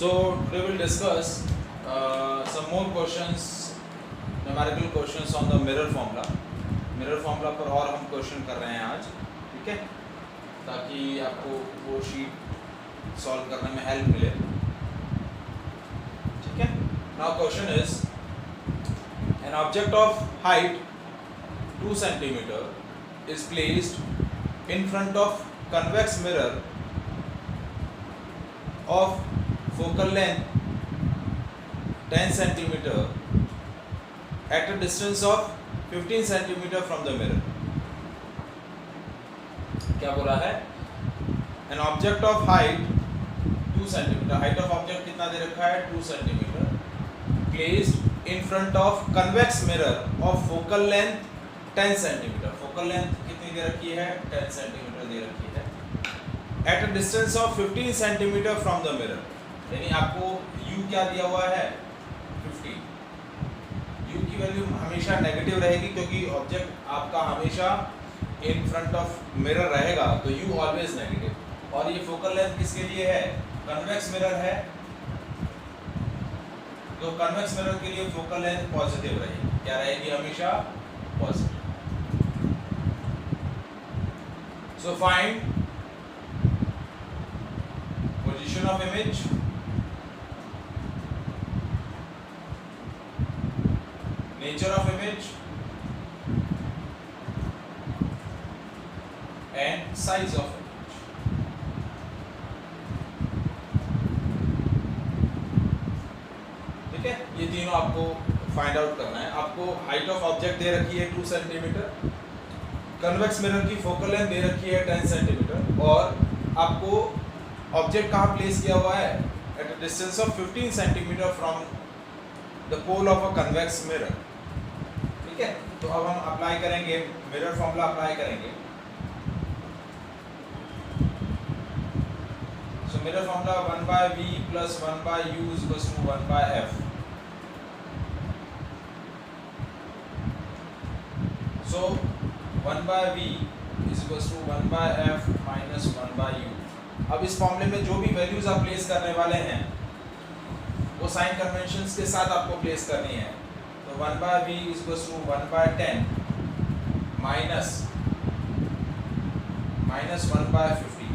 So today we'll discuss some more questions, numerical questions on the mirror formula. Mirror formula पर और हम question कर रहे हैं आज, ठीक है, ताकि आपको वो शीट सॉल्व करने में हेल्प मिले, ठीक है. Now question is an object of height 2 centimeter is placed in front of convex mirror of focal length 10 centimeter at a distance of 15 centimeter from the mirror. क्या बोला है? An object of height 2 centimeter, height of object कितना दे रखा है? 2 centimeter, placed in front of convex mirror of focal length 10 centimeter. Focal length कितनी दे रखी है? 10 centimeter दे रखी है. At a distance of 15 centimeter from the mirror. यानी आपको u क्या दिया हुआ है? 15. u की वैल्यू हमेशा नेगेटिव रहेगी क्योंकि ऑब्जेक्ट आपका हमेशा इन फ्रंट ऑफ मिरर रहेगा, तो u ऑलवेज नेगेटिव. और ये फोकल लेंथ किसके लिए है? कन्वेक्स मिरर है, तो कन्वेक्स मिरर के लिए फोकल लेंथ पॉजिटिव रहेगी. क्या रहेगी? हमेशा positive. So find position of image, nature of image and size of image. ठीक है, ये तीनों आपको फाइंड आउट करना है. आपको हाइट ऑफ ऑब्जेक्ट दे रखी है 2 सेंटीमीटर, कन्वेक्स मिरर की फोकल लेंथ दे रखी है 10 सेंटीमीटर, और आपको ऑब्जेक्ट कहाँ प्लेस किया हुआ है? At a distance of 15 centimetre from the pole of a convex mirror. ठीक है, तो अब हम अप्लाई करेंगे मिरर फॉर्मूला, अप्लाई करेंगे. सो mirror formula 1/v plus 1/u is equals to 1/f. So 1/v is equals to 1/f minus 1/u. अब इस फॉर्मूले में जो भी वैल्यूज आप प्लेस करने वाले हैं वो साइन कन्वेंशंस के साथ आपको प्लेस करनी है. तो 1/v is equals to 1/10 minus 1/50.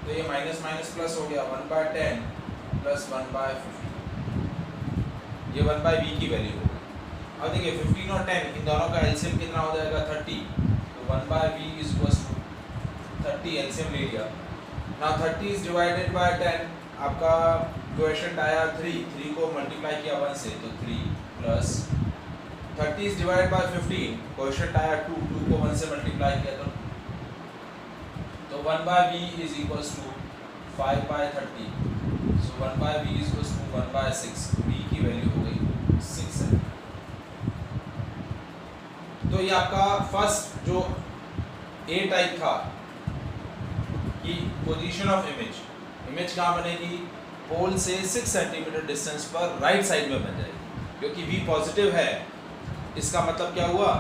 तो ये माइनस माइनस प्लस हो गया, 1/10 प्लस 1/50. ये 1/v की वैल्यू होगी. अब देखिए 15 और 10 इन दोनों का एलसीएम कितना हो जाएगा? 30. तो 1/v is equals to 30, LCM ले लिया. Now 30 is divided by 10. आपका क्वेश्चन आया 3 को मल्टीप्लाई किया 1 से, तो 3 plus 30 is divided by 15. Question आया 2 को 1 से मल्टीप्लाई किया तो 1/v is equals to 5/30. So 1/v is equals to 1/6. v की वैल्यू हो गई 6 है. तो ये आपका फर्स्ट जो ए टाइप था कि पोजीशन ऑफ इमेज कहाँ बनेगी? पोल से 6 सेंटीमीटर डिस्टेंस पर राइट साइड में बन जाएगी. क्योंकि v पॉजिटिव है, इसका मतलब क्या हुआ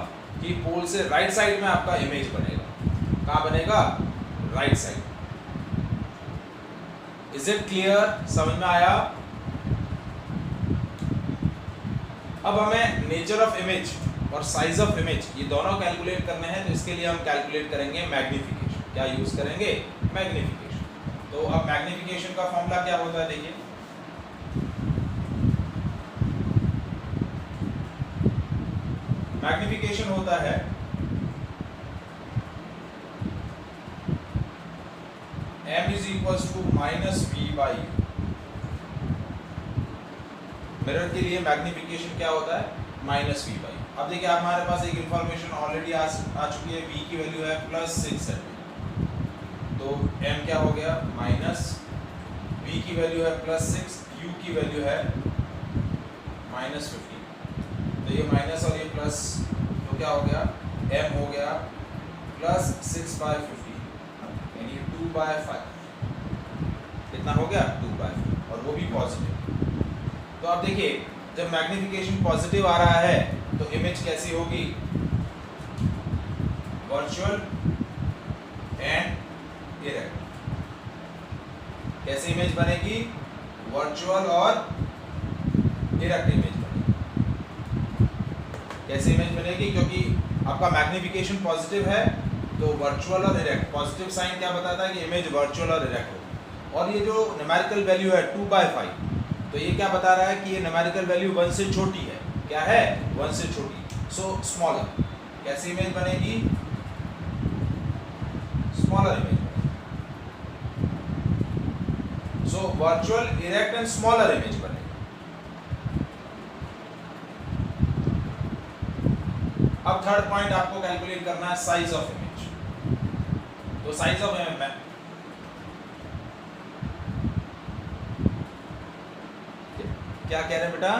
कि पोल से राइट साइड में आपका इमेज बनेगा. कहाँ बनेगा? Right side. Is it clear? समझ में आया? अब हमें नेचर ऑफ इमेज और साइज ऑफ इमेज ये दोनों कैलकुलेट करने हैं, तो इसके लिए हम कैलकुलेट करेंगे मैग्निफिकेशन. क्या यूज करेंगे? मैग्निफिकेशन. तो अब मैग्निफिकेशन का फॉर्मूला क्या होता है? देखिए, मैग्निफिकेशन होता है m is equals to minus v/u. Mirror के लिए मैग्निफिकेशन क्या होता है? Minus v/u. अब देखिए हमारे पास एक इंफॉर्मेशन ऑलरेडी आ चुकी है. v की वैल्यू है +6 सेंटीमीटर, तो m क्या हो गया? माइनस v की वैल्यू है +6, u की वैल्यू है -15. तो ये माइनस और ये प्लस, तो क्या हो गया? m हो गया +6/50, यानी 2/5. कितना हो गया? 2/5, और वो भी पॉजिटिव. तो अब देखिए जब मैग्निफिकेशन पॉजिटिव आ रहा है तो इमेज कैसी होगी? Virtual and erect. कैसे इमेज बनेगी? वर्चुअल और डायरेक्ट इमेज बनेगी। कैसे इमेज बनेगी? क्योंकि आपका मैग्निफिकेशन पॉजिटिव है तो वर्चुअल और डायरेक्ट, पॉजिटिव साइन क्या बताता है कि इमेज वर्चुअल और डायरेक्ट होगी। और ये जो न्यूमेरिकल वैल्यू है 2/5, तो ये क्या बता रहा है कि ये न्यूमेरिकल वैल्यू 1 से छोटी है। क्या है? 1 से छोटी, सो स्मॉलर। कैसी इमेज बनेगी? स्मॉलर इमेज बनेगी। So virtual, direct and smaller image बनेगी। अब थर्ड पॉइंट आपको कैलकुलेट करना है साइज ऑफ इमेज। तो साइज ऑफ इमेज में क्या कह रहे हैं बेटा?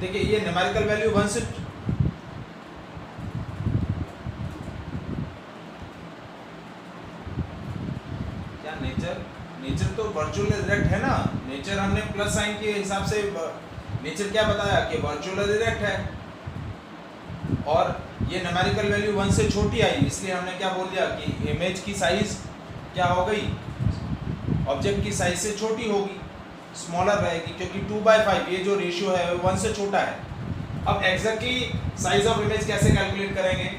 देखिए ये न्यूमेरिकल वैल्यू 1 से क्या नेचर तो वर्चुअल डायरेक्ट है ना। नेचर हमने प्लस साइन के हिसाब से नेचर क्या बताया कि वर्चुअल डायरेक्ट है, और ये न्यूमेरिकल वैल्यू 1 से छोटी आई, इसलिए हमने क्या बोल दिया कि इमेज की साइज क्या हो गई? ऑब्जेक्ट की साइज से छोटी होगी, स्मॉलर रहेगी, क्योंकि 2/5 ये जो रेशियो है वो 1 से छोटा है। अब एग्जैक्टली साइज ऑफ इमेज कैसे कैलकुलेट करेंगे?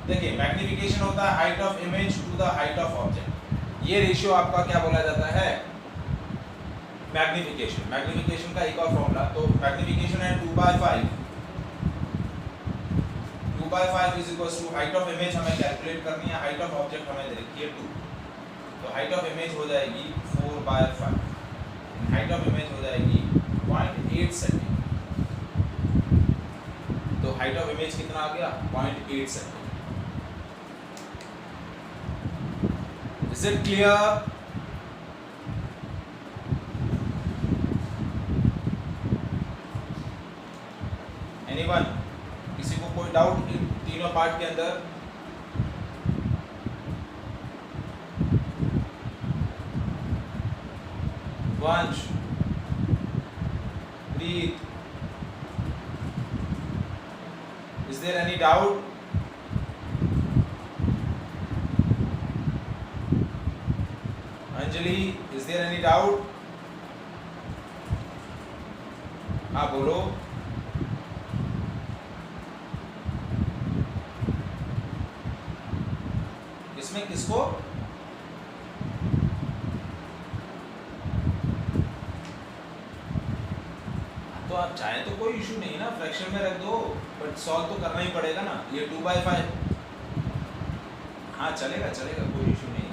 देखिए मैग्निफिकेशन होता है height of image to the height of object. ये रेशियो आपका क्या बोला जाता है? मैग्निफिकेशन। मैग्निफिकेशन का एक और फॉर्मूला, तो मैग्निफिकेशन है 2/5 is equal to height of image हमें कैलकुलेट करनी है, हाइट ऑफ ऑब्जेक्ट हमें दे रखी है 2, तो हाइट ऑफ इमेज हो जाएगी 4/5, हाइट ऑफ इमेज हो जाएगी 0.8 सेंटीमीटर। तो हाइट ऑफ इमेज कितना आ गया? 0.8 centimetre. Is it clear? Anyone? किसी को कोई डाउट इन तीनों पार्ट के अंदर? वंश, प्रीत, is there any doubt? Anjali, is there any doubt? हाँ बोलो। इसमें किसको? तो आप चाहे तो कोई इशू नहीं ना, फ्रैक्शन में रख दो, बट सॉल्व तो करना ही पड़ेगा ना। ये 2/5, हाँ चलेगा चलेगा, कोई इशू नहीं।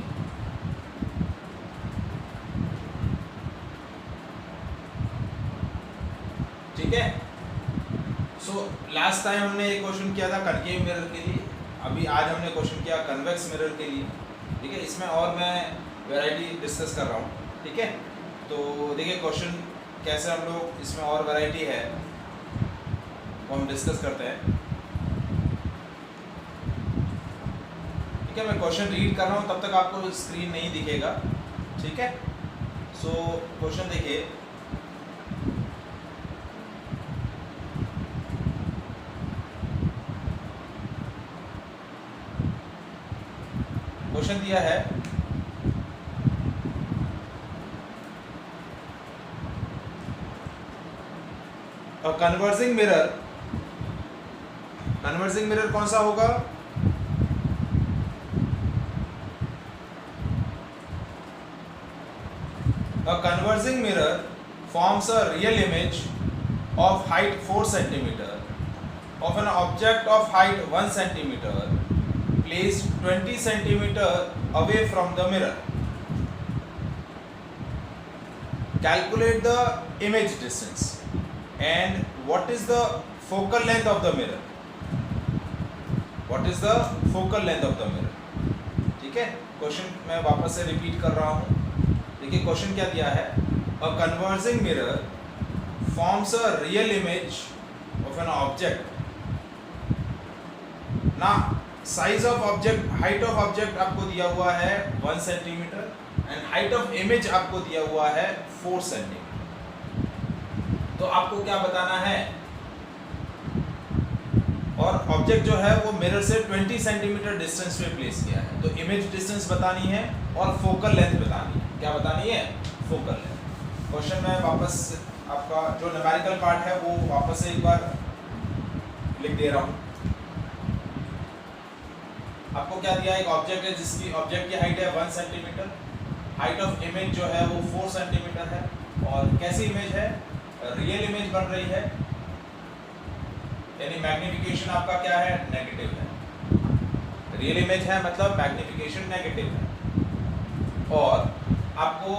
ठीक है। सो लास्ट टाइम हमने एक क्वेश्चन किया था कनकेव मिरर के लिए, अभी आज हमने क्वेश्चन किया कन्वेक्स मिरर के लिए। ठीक है, इसमें और मैं वैरायटी डिस्कस कर रहा हूँ। ठीक है, तो देखिए क्वेश्चन कैसे हम लोग इसमें और वैरायटी है वो हम डिस्कस करते हैं। ठीक है, मैं क्वेश्चन रीड कर रहा हूँ, तब तक आपको स्क्रीन नहीं दिखेगा। ठीक है, सो क्वेश्चन देखिए। क्वेश्चन दिया है कन्वर्जिंग मिरर। कन्वर्जिंग मिरर कौन सा होगा? A converging mirror forms a real image of height 4 cm of an object of height 1 cm placed 20 cm away from the mirror. Calculate the image distance and what is the focal length of the mirror? What is the focal length of the mirror? ठीक है, question मैं वापस से repeat कर रहा हूँ। देखिए question क्या दिया है? A converging mirror forms a real image of an object. ना size of object, height of object आपको दिया हुआ है 1 centimetre and height of image आपको दिया हुआ है 4 सेंटीमीटर। तो आपको क्या बताना है? और ऑब्जेक्ट जो है वो मिरर से 20 सेंटीमीटर डिस्टेंस पे प्लेस किया है। तो इमेज डिस्टेंस बतानी है और फोकल लेंथ बतानी है। क्या बतानी है? Focal length. क्वेश्चन में वापस आपका जो न्यूमेरिकल पार्ट है वो वापस से एक बार लिख दे रहा हूँ। आपको क्या दिया? एक ऑब्जेक्ट है जिसकी ऑब्जेक्ट की हाइट है 1 सेंटीमीटर, हाइट ऑफ इमेज जो है वो 4 सेंटीमीटर है, और कैसी इमेज है? रियल इमेज बन रही है, यानी मैग्निफिकेशन आपका क्या है? नेगेटिव है। रियल इमेज है मतलब मैग्निफिकेशन नेगेटिव है। और आपको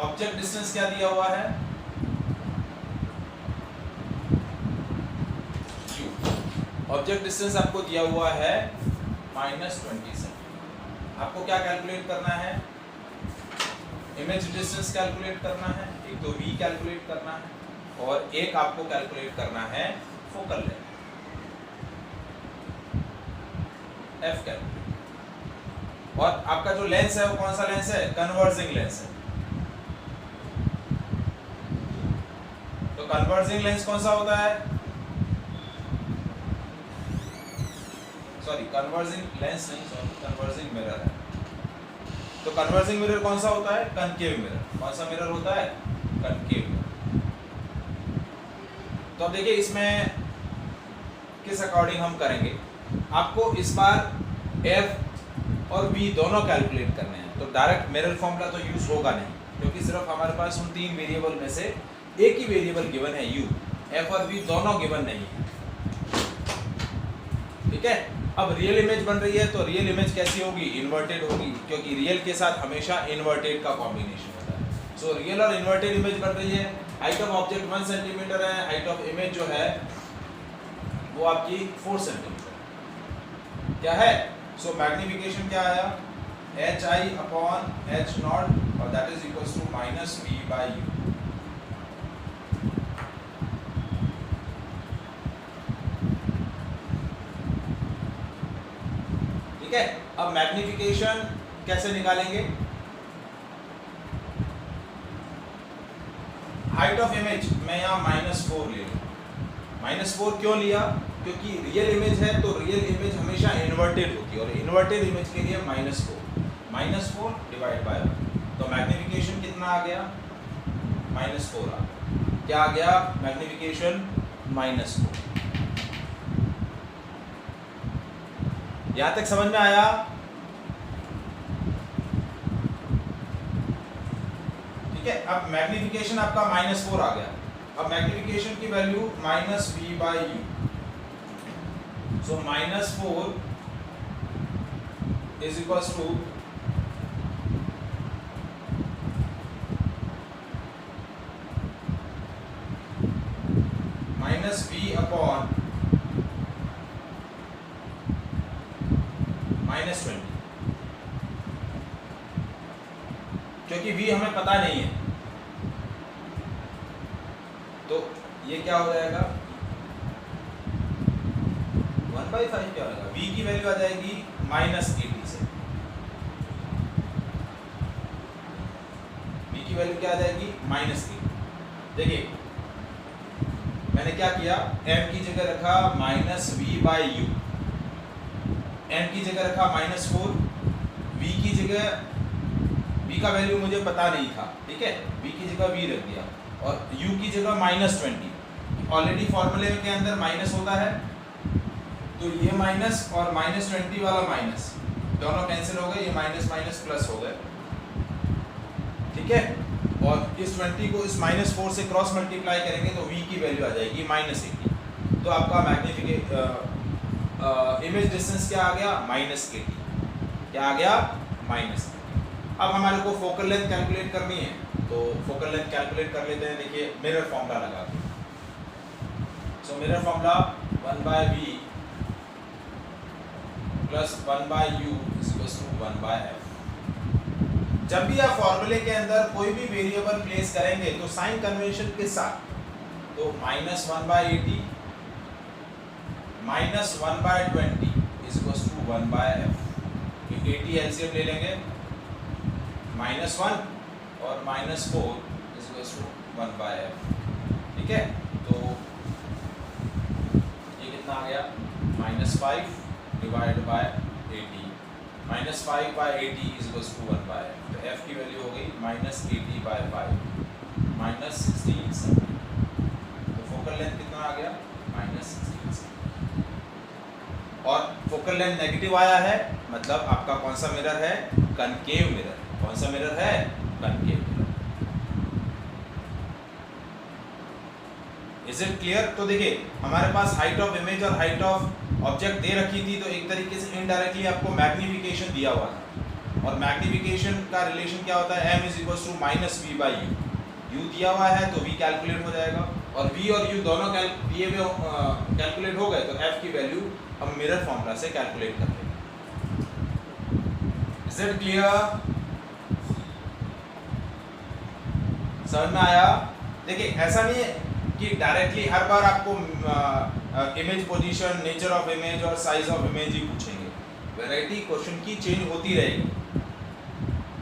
ऑब्जेक्ट डिस्टेंस क्या दिया हुआ है? ऑब्जेक्ट डिस्टेंस आपको दिया हुआ है -20 सेंटीमीटर। आपको क्या कैलकुलेट करना है? इमेज डिस्टेंस कैलकुलेट करना है, एक तो v कैलकुलेट करना है और एक आपको कैलकुलेट करना है फोकल लेंथ f कैलकुलेट। और आपका जो लेंस है वो कौन सा लेंस है? कन्वर्जिंग लेंस है। तो कन्वर्जिंग लेंस कौन सा होता है? सॉरी, कन्वर्जिंग लेंस नहीं, सॉरी, कन्वर्जिंग मिरर है। तो कन्वर्जिंग मिरर कौन सा होता है? Concave mirror. कौन सा मिरर होता है? Concave mirror. तो अब देखिए इसमें किस अकॉर्डिंग हम करेंगे। आपको इस बार f और v दोनों कैलकुलेट करने हैं। तो डायरेक्ट मिरर फॉर्मूला तो यूज होगा नहीं, क्योंकि सिर्फ हमारे पास उन 3 वेरिएबल में से एक ही वेरिएबल गिवन है u। f और v दोनों गिवन नहीं है, ठीक है। अब रियल इमेज बन रही है, तो रियल इमेज कैसी होगी? इन्वर्टेड होगी, क्योंकि रियल के साथ हमेशा इन्वर्टेड का कॉम्बिनेशन होता है। सो रियल और इन्वर्टेड इमेज बन रही है। हाइट ऑफ ऑब्जेक्ट 1 सेंटीमीटर है, हाइट ऑफ इमेज जो है वो आपकी 4 सेंटीमीटर क्या है? सो मैग्निफिकेशन क्या आया? hi/h0 और that is equals to -v/u। ठीक है। अब मैग्निफिकेशन कैसे निकालेंगे? हाइट ऑफ इमेज मैं यहाँ -4 ले लूँ। -4 क्यों लिया? क्योंकि रियल इमेज है तो रियल इमेज हमेशा इन्वर्टेड होती है, और इन्वर्टेड इमेज के लिए -4 डिवाइड बाय 1। तो मैग्निफिकेशन कितना आ गया? -4 आ गया। क्या आ गया? मैग्निफिकेशन -4। यहां तक समझ में आया? ठीक है। अब मैग्निफिकेशन आपका -4 आ गया। अब मैग्निफिकेशन की value -v/u। So -4 is equals to -v/-20, क्योंकि v हमें पता नहीं है, तो ये क्या हो जाएगा? 1/5 क्या होगा? v की वैल्यू आ जाएगी -80 से। v की वैल्यू क्या आ जाएगी? -80। देखिए मैंने क्या किया? m की जगह रखा -v/u, m की जगह रखा -4, v की जगह v का वैल्यू मुझे पता नहीं था, ठीक है, v की जगह v रख दिया, और u की जगह -20। ऑलरेडी फॉर्मूले के अंदर माइनस होता है, तो ये माइनस और -20 वाला माइनस दोनों कैंसिल हो गए, ये माइनस माइनस प्लस हो गए, ठीक है। और इस 20 को इस -4 से क्रॉस मल्टीप्लाई करेंगे तो v की वैल्यू आ जाएगी -80। तो आपका इमेज डिस्टेंस क्या आ गया? -80। क्या आ गया? -80। अब हमारे को फोकल लेंथ कैलकुलेट करनी है, तो फोकल लेंथ कैलकुलेट कर लेते हैं। देखिए मिरर फॉर्मूला लगा के। So mirror formula 1/v plus 1/u equals to 1/f। जब भी आप फॉर्मूले के अंदर कोई भी वेरिएबल प्लेस करेंगे तो साइन कन्वेंशन के साथ, तो -1/80 -1/20 इक्वल्स टू 1/f। 80 एलसीएम ले लेंगे, -1 और -4 इक्वल्स टू 1/f, ठीक है। तो ये कितना आ गया? -5 divide by 80, -5/80 is equals to 1/f। तो f की वैल्यू हो गई -80/5 -16 सेंटीमीटर। तो फोकल लेंथ कितना आ गया? -16 सेंटीमीटर। और फोकल लेंथ नेगेटिव आया है, मतलब आपका कौन सा मिरर है? Concave mirror. कौन सा मिरर है? Concave mirror. Is it clear? तो देखिए हमारे पास हाइट ऑफ इमेज और हाइट ऑफ ऑब्जेक्ट दे रखी थी, तो एक तरीके से इनडायरेक्टली आपको मैग्निफिकेशन दिया हुआ था, और मैग्निफिकेशन का रिलेशन क्या होता है? m is equal to -v/u। u दिया हुआ है तो v कैलकुलेट हो जाएगा, और v और u दोनों दिए हुए कैलकुलेट हो गए, तो f की वैल्यू हम मिरर फॉर्मूला से कैलकुलेट कर लेंगे। Is it clear? समझ में आया? देखिए ऐसा नहीं है कि डायरेक्टली हर बार आपको image position, nature of image और साइज ऑफ इमेज ही पूछेंगे। वैरायटी क्वेश्चन की चेंज होती रहेगी,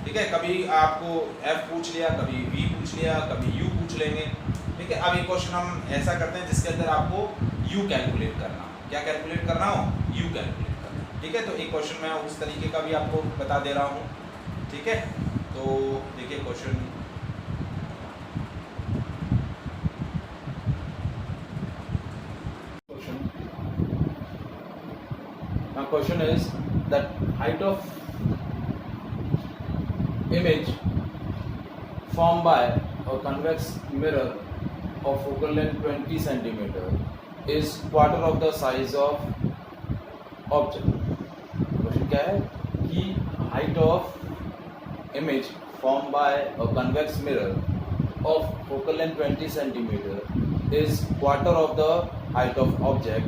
ठीक है? कभी आपको f पूछ लिया, कभी v पूछ लिया, कभी u पूछ लेंगे, ठीक है? अब एक क्वेश्चन हम ऐसा करते हैं जिसके अंदर आपको u कैलकुलेट करना। क्या कैलकुलेट करना हो? u कैलकुलेट करना, ठीक है? तो एक क्वेश्चन मैं उस तरीके का भी आपको बता दे रहा हूँ, ठीक है? तो देखिए question question is that height of image formed by a convex mirror of focal length 20 centimeter is quarter of the size of object। Question क्या है कि height of image formed by a convex mirror of focal length 20 centimeter is quarter of the height of object,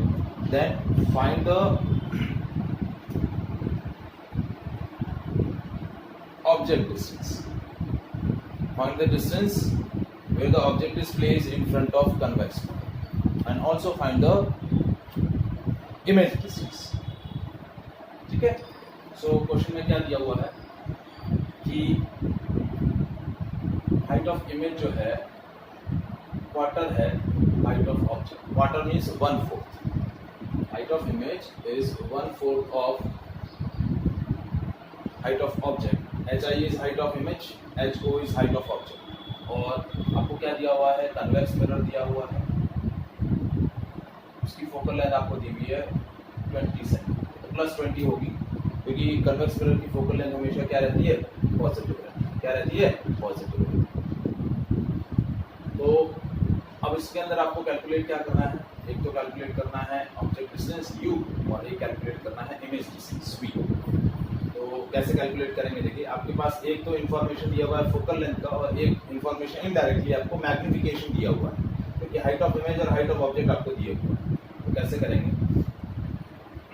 then find the object distance. Find the distance where the object is placed in front of convex mirror, and also find the image distance। ठीक है? So question में क्या दिया हुआ है कि height of image जो है क्वार्टर है height of object. Quarter means 1/4। Height of image is 1/4 of height of object। hi is height of image, ho is height of object। और आपको क्या दिया हुआ है? कन्वेक्स मिरर दिया हुआ है, उसकी फोकल लेंथ आपको दी हुई है 20 सेंटीमीटर, प्लस 20 होगी, क्योंकि कन्वेक्स मिरर की फोकल लेंथ हमेशा क्या रहती है? पॉजिटिव रहती है। क्या रहती है? पॉजिटिव। तो अब इसके अंदर आपको कैलकुलेट क्या करना है? एक तो कैलकुलेट करना है ऑब्जेक्ट डिस्टेंस u, और एक कैलकुलेट करना है इमेज डिस्टेंस v। तो कैसे कैलकुलेट करेंगे? देखिए आपके पास एक तो इन्फॉर्मेशन दिया हुआ है फोकल लेंथ का, और एक इन्फॉर्मेशन इनडायरेक्टली आपको मैग्निफिकेशन दिया हुआ है, क्योंकि हाइट ऑफ इमेज और हाइट ऑफ ऑब्जेक्ट आपको दिए हुए हैं। तो कैसे करेंगे?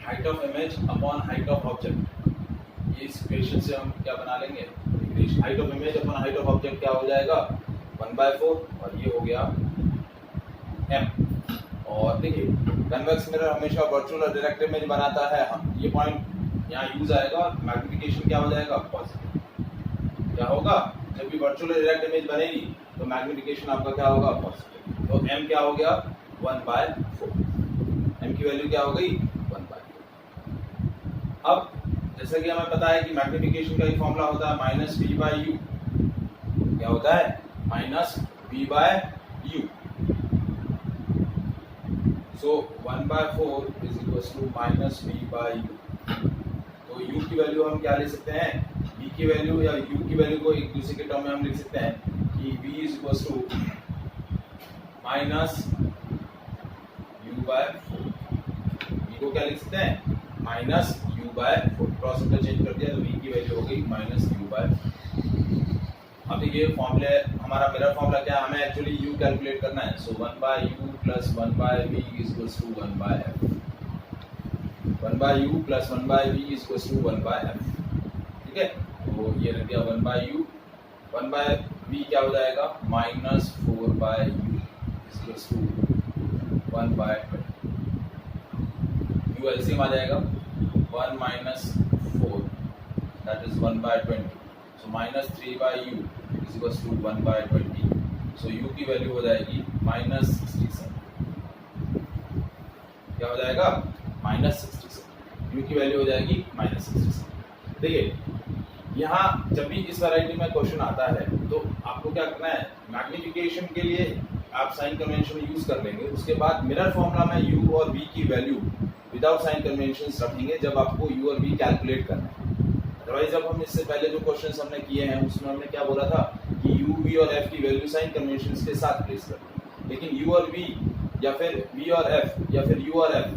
Height of image upon height of object, ये इस इक्वेशन से हम क्या बना लेंगे? Height of image upon height of object क्या हो जाएगा? 1/4, और ये हो गया m। और देखिए कन्वेक्स मिरर हमेशा वर्चुअल और डायरेक्ट इमेज बनाता है, हम ये पॉइंट यहाँ यूज आएगा, मैग्निफिकेशन क्या हो जाएगा? पॉजिटिव। क्या होगा? जब भी वर्चुअल डायरेक्ट इमेज बनेगी तो मैग्निफिकेशन आपका क्या होगा? पॉजिटिव। तो m क्या हो गया? 1/4। m की वैल्यू क्या हो गई? 1/4। अब जैसा कि हमें पता है कि मैग्निफिकेशन का एक फॉर्मूला होता है -v/u। क्या होता है? -v/u। So 1/4 is equals to -v/u। तो u की वैल्यू हम क्या ले सकते हैं? v की वैल्यू या u की वैल्यू को एक दूसरे के टर्म में हम लिख सकते हैं कि v is equals to -u/4। v को क्या लिख सकते हैं? -u/4। क्रॉस इंटर चेंज कर दिया तो v की वैल्यू हो गई -u/4। अब देखिए फॉर्मूले हमारा मिरर फॉर्मूला क्या है? हमें एक्चुअली u कैलकुलेट करना है। सो 1/u + 1/v = 1/f। 1/u + 1/v = 1/f। ठीक है? तो ये रख दिया 1/u, 1/v क्या हो जाएगा? -4/u = 1/20। u एलसीएम आ जाएगा 1 - 4 that is 1/20। So -3/u = 1/20। So u की वैल्यू हो जाएगी -67। क्या हो जाएगा? -67। u की वैल्यू हो जाएगी -67। देखिए यहाँ जब भी इस वैरायटी में क्वेश्चन आता है तो आपको क्या करना है, मैग्निफिकेशन के लिए आप साइन कन्वेंशन यूज कर लेंगे, उसके बाद मिरर फॉर्मूला में u और v की वैल्यू विदाउट साइन कन्वेंशन रखेंगे जब आपको u और v कैलकुलेट करना है। अदरवाइज जब हम इससे पहले जो क्वेश्चंस हमने किए हैं उसमें हमने क्या बोला था कि u, v और f की वैल्यू साइन कन्वेंशन के साथ प्लेस करते हैं, लेकिन u और v या फिर v और f या फिर u और f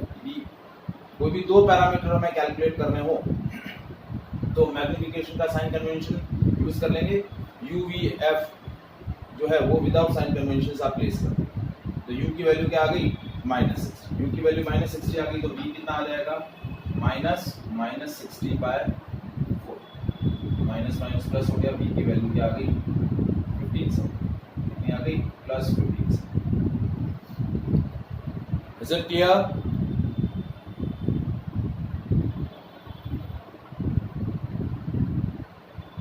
कोई भी दो पैरामीटर हमें कैलकुलेट करने हो तो मैग्निफिकेशन का साइन कन्वेंशन यूज कर लेंगे। u, v, f जो है वो विदाउट साइन कन्वेंशन आप प्लेस कर देंगे। तो u की वैल्यू क्या आ गई -60, u की वैल्यू -60 आ गई तो v कितना आ जाएगा -60/4, माइनस माइनस प्लस हो गया, v की वैल्यू क्या आ गई 15 कितनी आ गई +15। Is it clear?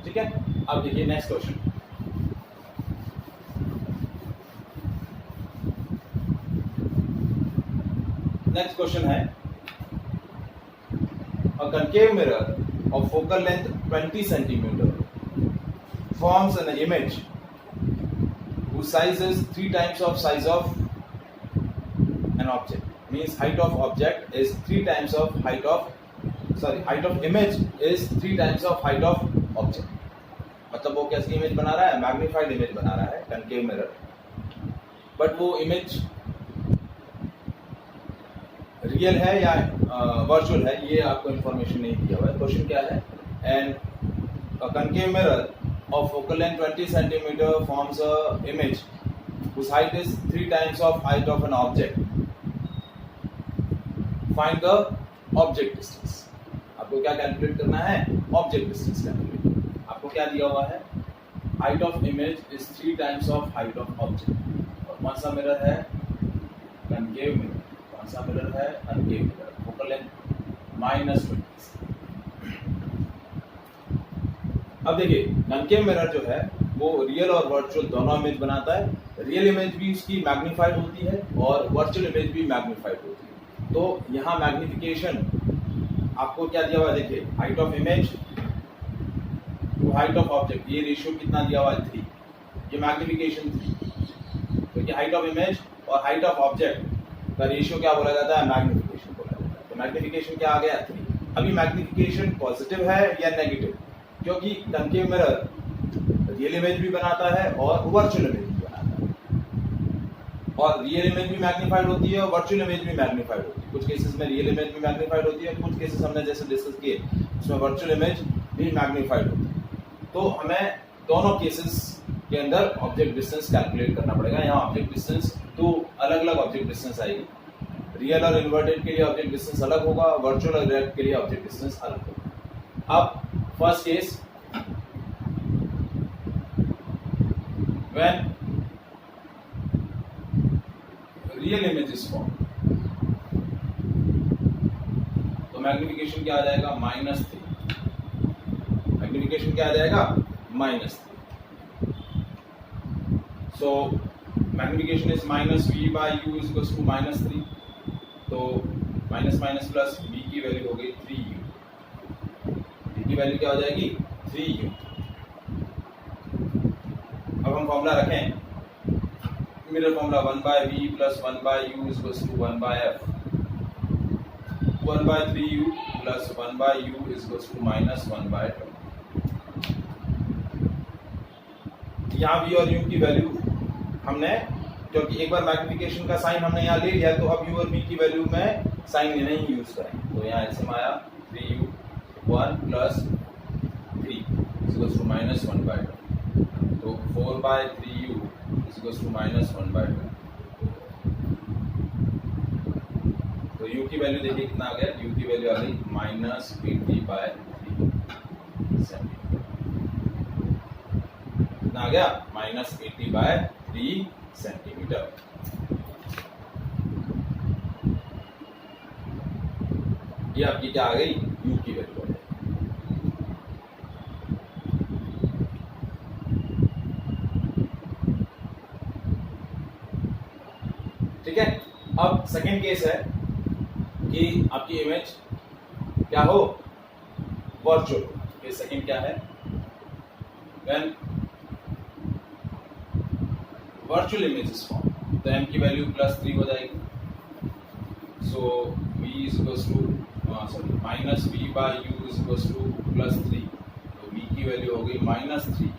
ठीक है, अब देखिए नेक्स्ट क्वेश्चन। नेक्स्ट क्वेश्चन है a concave mirror of focal length 20 centimeter forms an image whose size is 3 times of size of an object, means height of object is 3 times of height of image is 3 times of height of object। मतलब वो कैसी image बना रहा है, magnified image बना रहा है concave mirror, but वो इमेज रियल है या वर्चुअल है ये आपको इंफॉर्मेशन नहीं दिया हुआ है। क्वेश्चन क्या है, and concave mirror of focal length 20 centimeter forms a image whose height is 3 times of height of an object, find the object distance। आपको क्या कैलकुलेट करना है, ऑब्जेक्ट डिस्टेंस कैलकुलेट। आपको क्या दिया हुआ है, height of image is 3 times of height of object. और कौन सा मिरर है, कनकेव मिरर। कौन सा मिरर है, कनकेव मिरर। Focal length -20। अब देखिए कनकेव मिरर जो है वो रियल और वर्चुअल दोनों इमेज बनाता है। रियल इमेज भी उसकी मैग्नीफाइड होती है और वर्चुअल इमेज भी मैग्नीफाइड होती है। तो यहाँ मैग्निफिकेशन आपको क्या दिया हुआ है, देखिए height of image to height of object, ये रेशियो कितना दिया हुआ है 3, ये मैग्निफिकेशन 3। तो ये हाइट ऑफ इमेज और हाइट ऑफ ऑब्जेक्ट का रेशियो क्या बोला जाता है, मैग्निफिकेशन बोला जाता है। तो मैग्निफिकेशन क्या आ गया 3। अभी मैग्निफिकेशन पॉजिटिव है या नेगेटिव, क्योंकि कनकेव मिरर रियल इमेज भी बनाता है और वर्चुअल इमेज भी बनाता है। और रियल इमेज भी मैग्नीफाइड होती है और वर्चुअल इमेज भी मैग्नीफाइड होती है। कुछ केसेस में रियल इमेज भी मैग्नीफाइड होती है, कुछ केसेस हमने जैसे डिस्कस किए उसमें वर्चुअल इमेज भी मैग्नीफाइड होती है। तो हमें दोनों केसेस के अंदर ऑब्जेक्ट डिस्टेंस कैलकुलेट करना पड़ेगा। यहाँ ऑब्जेक्ट डिस्टेंस तो अलग अलग ऑब्जेक्ट डिस्टेंस आएगी, रियल और इन्वर्टेड के लिए ऑब्जेक्ट डिस्टेंस अलग होगा, वर्चुअल और डायरेक्ट के लिए ऑब्जेक्ट डिस्टेंस अलग होगा। अब first case, when real image is formed, तो मैग्निफिकेशन क्या आ जाएगा -3। मैग्निफिकेशन क्या आ जाएगा -3। So magnification is -v/u is equals to -3। तो माइनस माइनस प्लस v की वैल्यू हो गई 3u, v की वैल्यू क्या हो जाएगी 3u। अब हम फॉर्मूला रखें, mirror formula 1/v + 1/u is equals to 1/f, 1/3u + 1/u is equals to -1/2। यहाँ v और u की वैल्यू हमने, क्योंकि एक बार मैग्निफिकेशन का साइन हमने यहाँ ले लिया तो अब u और v की वैल्यू में साइन नहीं यूज करेंगे। तो यहाँ ऐसे में आया 3u 1 + 3 इज इक्वल्स टू -1/2। तो 4/3u इज इक्वल्स टू -1/2। तो u की वैल्यू देखिए कितना आ गया, u की वैल्यू आ गई -80/3 सेंटीमीटर। कितना आ गया, -80/3 सेंटीमीटर। ये आपकी क्या आ गई, u की वैल्यू आ गई। ठीक है। अब सेकेंड केस है कि आपकी इमेज क्या हो, वर्चुअल। ये सेकंड क्या है, when virtual image is form, तो m की वैल्यू +3 हो जाएगी। So v is equals to minus v by u is equals to +3, तो v की वैल्यू हो गई -3,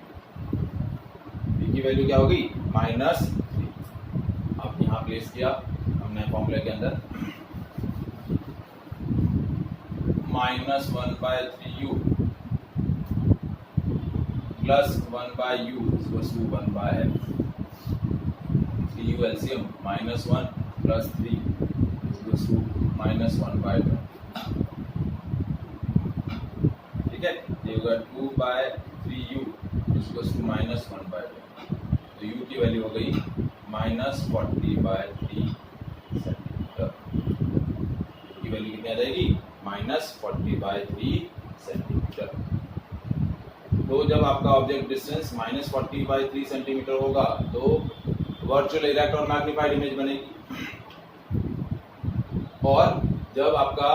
v की वैल्यू क्या होगी, -3। अब यहाँ प्लेस किया हमने फॉर्मूले के अंदर, -1/3u plus 1/u equals to 1/f, 3u LCM -1 + 3 equals to -1/2, ठीक है। ये होगा 2/3u इक्वल्स टू -1/2, तो u की वैल्यू हो गई -40/3 सेंटीमीटर, की वैल्यू कितनी आ जाएगी, -40/3 सेंटीमीटर। तो जब आपका ऑब्जेक्ट डिस्टेंस -40/3 सेंटीमीटर होगा तो वर्चुअल इरेक्ट और मैग्नीफाइड इमेज बनेगी, और जब आपका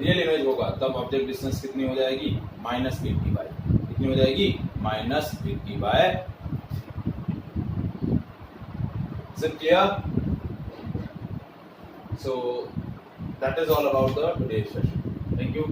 रियल इमेज होगा तब ऑब्जेक्ट डिस्टेंस कितनी हो जाएगी, -80/, कितनी हो जाएगी, -80/। Is it clear? So that is all about the today's session. Thank you.